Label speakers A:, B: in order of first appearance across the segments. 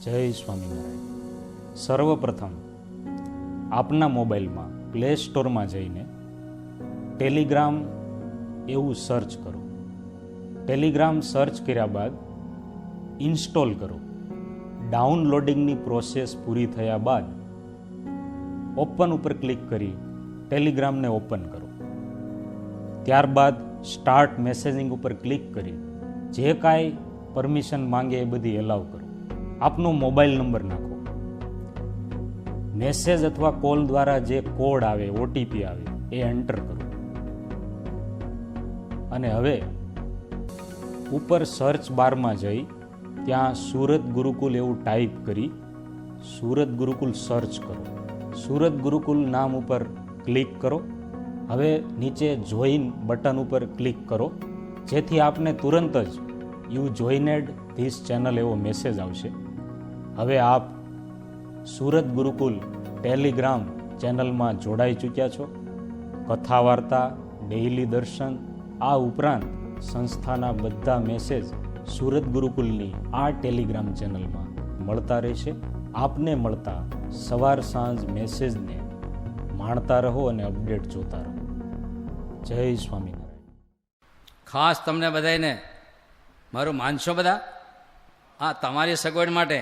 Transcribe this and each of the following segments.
A: જય સ્વામિનારાયણ. સર્વપ્રથમ આપના મોબાઈલમાં પ્લે સ્ટોરમાં જઈને ટેલિગ્રામ એવું સર્ચ કરો. ટેલિગ્રામ સર્ચ કર્યા બાદ ઇન્સ્ટોલ કરો. ડાઉનલોડિંગની પ્રોસેસ પૂરી થયા બાદ ઓપન ઉપર ક્લિક કરી ટેલિગ્રામને ઓપન કરો. ત્યારબાદ સ્ટાર્ટ મેસેજિંગ ઉપર ક્લિક કરી જે કાંઈ પરમિશન માંગે એ બધી એલાવ કરો. આપનો મોબાઈલ નંબર નાખો. મેસેજ અથવા કોલ દ્વારા જે કોડ આવે, ઓટીપી આવે એ એન્ટર કરો. અને હવે ઉપર સર્ચ બારમાં જઈ ત્યાં સુરત ગુરુકુલ એવું ટાઈપ કરી સુરત ગુરુકુલ સર્ચ કરો. સુરત ગુરુકુલ નામ ઉપર ક્લિક કરો. હવે નીચે જોઈન બટન ઉપર ક્લિક કરો, જેથી આપને તુરંત જ યુ જોઈનેડ ધીસ ચેનલ એવો મેસેજ આવશે. હવે આપ સુરત ગુરુકુલ ટેલિગ્રામ ચેનલમાં જોડાઈ ચૂક્યા છો. કથા વાર્તા, ડેઇલી દર્શન, આ ઉપરાંત સંસ્થાના બધા મેસેજ સુરત ગુરુકુલની આ ટેલિગ્રામ ચેનલમાં મળતા રહેશે. આપને મળતા સવાર સાંજ મેસેજને માણતા રહો અને અપડેટ જોતા રહો. જય સ્વામિનારાયણ.
B: ખાસ તમને બધાને મારું માનશો બધા? આ તમારી સગવડ માટે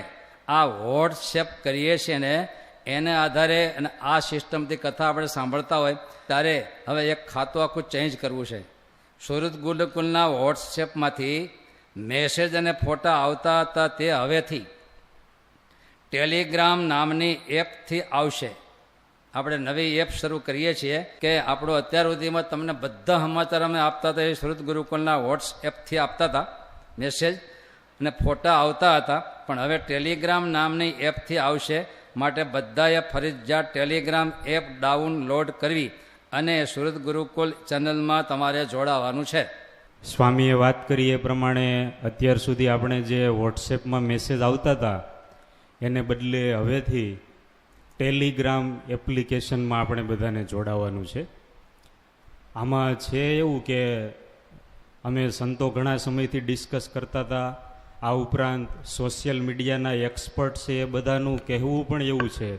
B: આ વોટ્સએપ કરીએ છીએ ને એને આધારે અને આ સિસ્ટમથી કથા આપણે સાંભળતા હોય ત્યારે હવે એક ખાતું આખું ચેન્જ કરવું છે. સુરત ગુરુકુલના વોટ્સએપમાંથી મેસેજ અને ફોટા આવતા હતા તે હવેથી ટેલિગ્રામ નામની એપથી આવશે. આપણે નવી એપ શરૂ કરીએ છીએ કે આપણો અત્યાર સુધીમાં તમને બધા સમાચાર અમે આપતા હતા એ સુરત ગુરુકુલના વોટ્સએપથી આપતા હતા. મેસેજ અને ફોટા આવતા હતા, પણ હવે ટેલિગ્રામ નામની એપથી આવશે. માટે બધાએ ફરજિયાત ટેલિગ્રામ એપ ડાઉનલોડ કરવી અને સુરત ગુરુકુલ ચેનલમાં તમારે જોડાવાનું છે.
A: સ્વામીએ વાત કરી એ પ્રમાણે અત્યાર સુધી આપણે જે વોટ્સએપમાં મેસેજ આવતા હતા એને બદલે હવેથી ટેલિગ્રામ એપ્લિકેશનમાં આપણે બધાને જોડાવાનું છે. આમાં છે એવું કે અમે સંતો ઘણા સમયથી ડિસ્કસ કરતા હતા. આ ઉપરાંત સોશિયલ મીડિયાના એક્સપર્ટ છે એ બધાનું કહેવું પણ એવું છે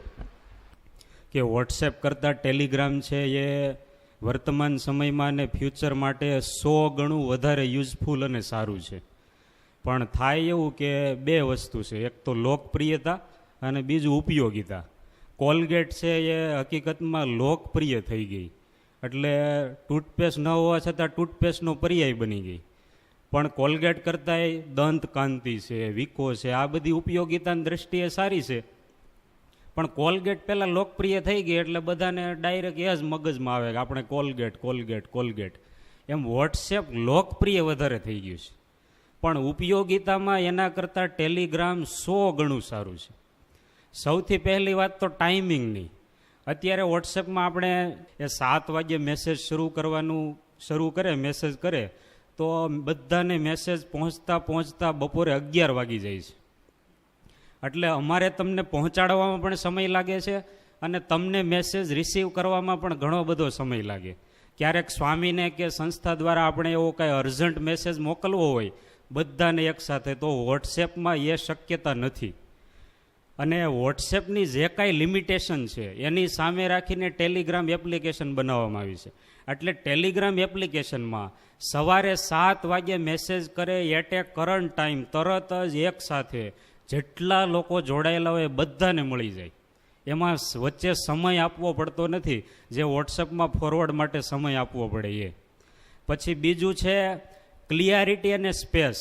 A: કે વોટ્સએપ કરતાં ટેલિગ્રામ છે એ વર્તમાન સમયમાં અને ફ્યુચર માટે 100 ગણું વધારે યુઝફુલ અને સારું છે. પણ થાય એવું કે બે વસ્તુ છે, એક તો લોકપ્રિયતા અને બીજું ઉપયોગિતા. કોલગેટ છે એ હકીકતમાં લોકપ્રિય થઈ ગઈ, એટલે ટૂથપેસ્ટ ન હોવા છતાં ટૂથપેસ્ટનો પર્યાય બની ગઈ. પણ કોલગેટ કરતાંય દંત કાંતિ છે, વિકો છે, આ બધી ઉપયોગિતાની દ્રષ્ટિએ સારી છે. પણ કોલગેટ પહેલાં લોકપ્રિય થઈ ગઈ એટલે બધાને ડાયરેક્ટ એ જ મગજમાં આવે કે આપણે કોલગેટ કોલગેટ કોલગેટ. એમ વોટ્સએપ લોકપ્રિય વધારે થઈ ગયું છે, પણ ઉપયોગિતામાં એના કરતાં ટેલિગ્રામ 100 ગણું સારું છે. સૌથી પહેલી વાત તો ટાઈમિંગની. અત્યારે વોટ્સએપમાં આપણે એ 7 વાગ્યે મેસેજ શરૂ કરે મેસેજ કરે તો બધાને મેસેજ પહોંચતા બપોરે 11 વાગી જાય છે. એટલે અમારે તમને પહોંચાડવામાં પણ સમય લાગે છે અને તમને મેસેજ રિસીવ કરવામાં પણ ઘણો બધો સમય લાગે. ક્યારેક સ્વામીને કે સંસ્થા દ્વારા આપણે એવો કાંઈ અર્જન્ટ મેસેજ મોકલવો હોય બધાને એકસાથે, તો વોટ્સએપમાં એ શક્યતા નથી. અને વોટ્સએપની જે કાંઈ લિમિટેશન છે એની સામે રાખીને ટેલિગ્રામ એપ્લિકેશન બનાવવામાં આવી છે. એટલે ટેલિગ્રામ એપ્લિકેશનમાં સવારે 7 વાગ્યે મેસેજ કરે એટ એ કરંટ ટાઈમ તરત જ એકસાથે જેટલા લોકો જોડાયેલા હોય બધાને મળી જાય. એમાં વચ્ચે સમય આપવો પડતો નથી જે વોટ્સએપમાં ફોરવર્ડ માટે સમય આપવો પડે એ. પછી બીજું છે ક્લિયરિટી અને સ્પેસ.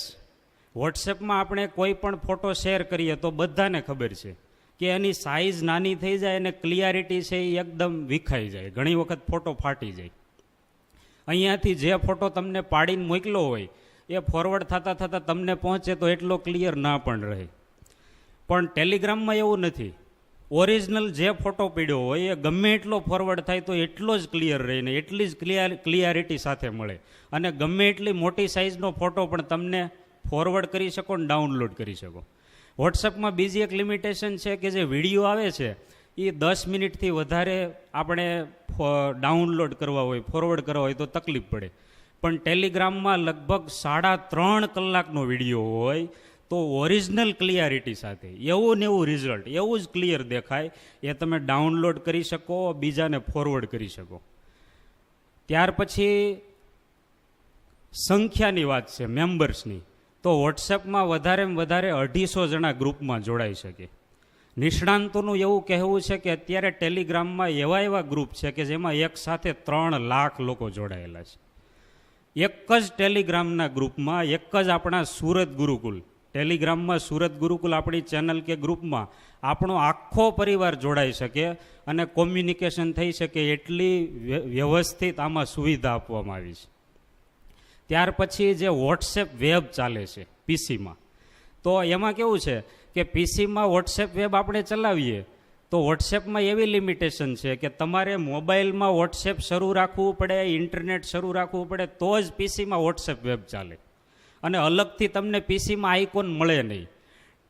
A: વોટ્સએપમાં આપણે કોઈ પણ ફોટો શેર કરીએ તો બધાને ખબર છે કે એની સાઇઝ નાની થઈ જાય અને ક્લિયરિટી છે એ એકદમ વિખાઈ જાય, ઘણી વખત ફોટો ફાટી જાય. અહીંયાથી જે ફોટો તમને પાડીને મોકલો હોય એ ફોરવર્ડ થતાં તમને પહોંચે તો એટલો ક્લિયર ના પણ રહે. પણ ટેલિગ્રામમાં એવું નથી. ઓરિજિનલ જે ફોટો પડ્યો હોય એ ગમે એટલો ફોરવર્ડ થાય તો એટલો જ ક્લિયર રહે ને એટલી જ ક્લિયરિટી સાથે મળે. અને ગમે એટલી મોટી સાઇઝનો ફોટો પણ તમને ફોરવર્ડ કરી શકો ને ડાઉનલોડ કરી શકો. વોટ્સએપમાં બીજી એક લિમિટેશન છે કે જે વિડીયો આવે છે એ 10 મિનિટથી વધારે આપણે ડાઉનલોડ કરવા હોય, ફોરવર્ડ કરવા હોય તો તકલીફ પડે. પણ ટેલિગ્રામમાં લગભગ 3.5 કલાકનો વિડીયો હોય તો તો ઓરિજિનલ ક્લિયરિટી સાથે એવું ને એવું રિઝલ્ટ એવું જ ક્લિયર દેખાય એ તમે ડાઉનલોડ કરી શકો, બીજાને ફોરવર્ડ કરી શકો. ત્યાર પછી સંખ્યાની વાત છે મેમ્બર્સની, તો વોટ્સએપમાં વધારેમાં વધારે 250 જણા ગ્રુપમાં જોડાઈ શકે. નિષ્ણાંતોનું એવું કહેવું છે કે અત્યારે ટેલિગ્રામમાં એવા ગ્રુપ છે કે જેમાં એક સાથે 3 લાખ લોકો જોડાયેલા છે. એક જ ટેલિગ્રામના ગ્રુપમાં એક જ આપણા સુરત ગુરુકુલ, ટેલિગ્રામમાં સુરત ગુરુકુલ આપણી ચેનલ કે ગ્રુપમાં આપણો આખો પરિવાર જોડાઈ શકે અને કોમ્યુનિકેશન થઈ શકે એટલી વ્યવસ્થિત આમાં સુવિધા આપવામાં આવી છે. ત્યાર પછી જે વોટ્સએપ વેબ ચાલે છે પીસીમાં, તો એમાં કેવું છે કે પીસીમાં વોટ્સએપ વેબ આપણે ચલાવીએ તો વોટ્સએપમાં એવી લિમિટેશન છે કે તમારે મોબાઈલમાં વોટ્સએપ શરૂ રાખવું પડે, ઇન્ટરનેટ શરૂ રાખવું પડે તો જ પીસીમાં વોટ્સએપ વેબ ચાલે, અને અલગથી તમને પીસીમાં આઇકોન મળે નહીં.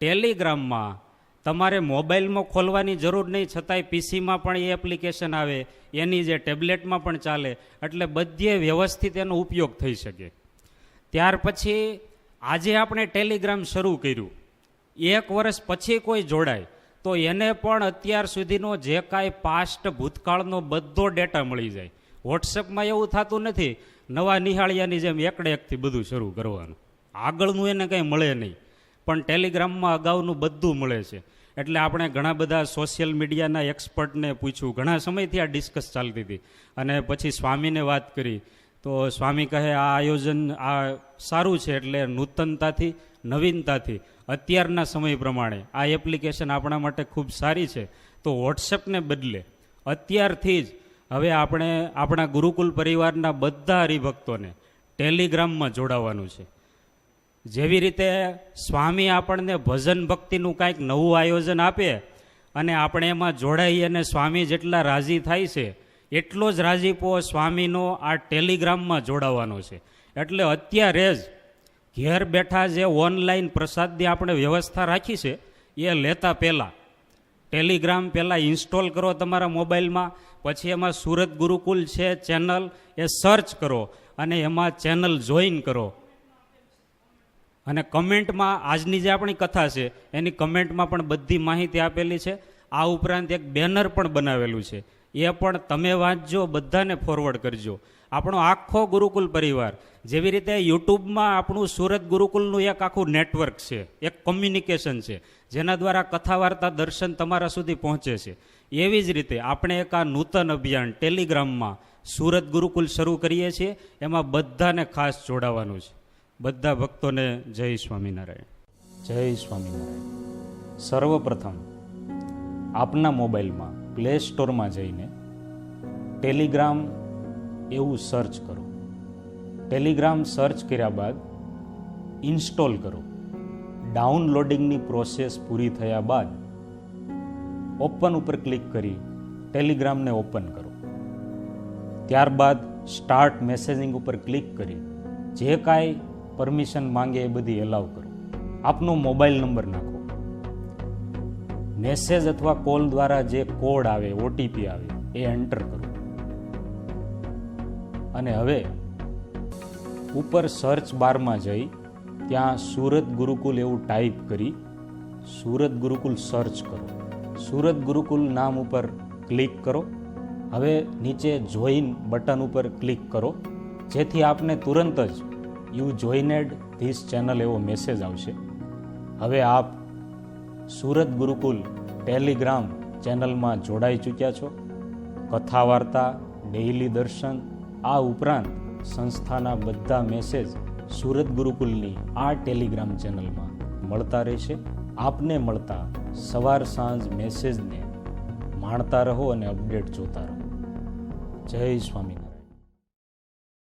A: ટેલિગ્રામમાં તમારે મોબાઈલમાં ખોલવાની જરૂર નહીં, છતાંય પીસીમાં પણ એ એપ્લિકેશન આવે, એની જે ટેબ્લેટમાં પણ ચાલે, એટલે બધે વ્યવસ્થિત એનો ઉપયોગ થઈ શકે. ત્યાર પછી આજે આપણે ટેલિગ્રામ શરૂ કર્યું, 1 વર્ષ પછી કોઈ જોડાય તો એને પણ અત્યાર સુધીનો જે કાંઈ પાસ્ટ ભૂતકાળનો બધો ડેટા મળી જાય. વોટ્સએપમાં એવું થતું નથી નવા નિહાળિયાની જેમ એકડે એકથી બધું શરૂ કરવાનું, આગળનું એને કંઈ મળે નહીં, પણ ટેલિગ્રામમાં અગાઉનું બધું મળે છે. એટલે આપણે ઘણા બધા સોશિયલ મીડિયાના એક્સપર્ટને પૂછ્યું, ઘણા સમયથી આ ડિસ્કસ ચાલતી હતી, અને પછી સ્વામીને વાત કરી તો સ્વામી કહે આ આયોજન આ સારું છે, એટલે નૂતનતાથી નવીનતાથી અત્યારના સમય પ્રમાણે આ એપ્લિકેશન આપણા માટે ખૂબ સારી છે. તો વોટ્સએપને બદલે અત્યારથી જ હવે આપણે આપણા ગુરુકુલ પરિવારના બધા હરિભક્તોને ટેલિગ્રામમાં જોડાવાનું છે. જેવી રીતે સ્વામી આપણને ભજન ભક્તિનું કાંઈક નવું આયોજન આપે અને આપણે એમાં જોડાઈએ અને સ્વામી જેટલા રાજી થાય છે એટલો જ રાજીપો સ્વામીનો આ ટેલિગ્રામમાં જોડાવાનો છે. એટલે અત્યારે જ ઘેર બેઠા જે ઓનલાઈન પ્રસાદની આપણે વ્યવસ્થા રાખી છે એ લેતા પહેલાં ટેલિગ્રામ પહેલાં ઇન્સ્ટોલ કરો તમારા મોબાઈલમાં, પછી એમાં સુરત ગુરુકુલ છે ચેનલ, એ સર્ચ કરો અને એમાં ચેનલ જોઈન કરો. અને કમેન્ટમાં આજની જે આપણી કથા છે એની કમેન્ટમાં પણ બધી માહિતી આપેલી છે. આ ઉપરાંત એક બેનર પણ બનાવેલું છે, એ પણ તમે વાંચજો, બધાને ફોરવર્ડ કરજો. આપણો આખો ગુરુકુલ પરિવાર, જેવી રીતે યુટ્યુબમાં આપણું સુરત ગુરુકુલનું એક આખું નેટવર્ક છે, એક કોમ્યુનિકેશન છે, જેના દ્વારા કથા વાર્તા દર્શન તમારા સુધી પહોંચે છે, એવી જ રીતે આપણે એક આ નૂતન અભિયાન ટેલિગ્રામમાં સુરત ગુરુકુલ શરૂ કરીએ છીએ. એમાં બધાને ખાસ જોડાવાનું છે. બધા ભક્તોને જય સ્વામિનારાયણ. જય સ્વામિનારાયણ. સર્વપ્રથમ આપના મોબાઈલમાં પ્લે સ્ટોરમાં જઈને ટેલિગ્રામ એવું સર્ચ કરો. ટેલિગ્રામ સર્ચ કર્યા બાદ ઇન્સ્ટોલ કરો. ડાઉનલોડિંગની પ્રોસેસ પૂરી થયા બાદ ઓપન ઉપર ક્લિક કરી ટેલિગ્રામને ઓપન કરો. ત્યારબાદ સ્ટાર્ટ મેસેજિંગ ઉપર ક્લિક કરી જે કાંઈ પરમિશન માંગે એ બધી એલાવ કરો. આપનો મોબાઈલ નંબર નાખો. મેસેજ અથવા કોલ દ્વારા જે કોડ આવે, ઓટીપી આવે, એ એન્ટર કરો. અને હવે ઉપર સર્ચ બારમાં જઈ ત્યાં સુરત ગુરુકુલ એવું ટાઈપ કરી સુરત ગુરુકુલ સર્ચ કરો. સુરત ગુરુકુલ નામ ઉપર ક્લિક કરો. હવે નીચે જોઈન બટન ઉપર ક્લિક કરો, જેથી આપને તુરંત જ યુ જોઈનેડ ધીસ ચેનલ એવો મેસેજ આવશે. હવે આપ સુરત ગુરુકુલ ટેલિગ્રામ ચેનલમાં જોડાઈ ચૂક્યા છો. કથા વાર્તા, ડેઇલી દર્શન, આ ઉપરાંત સંસ્થાના બધા મેસેજ સુરત ગુરુકુલની આ ટેલિગ્રામ ચેનલમાં મળતા રહેશે. આપને મળતા સવાર સાંજ મેસેજને માણતા રહો અને અપડેટ જોતા રહો. જય સ્વામી.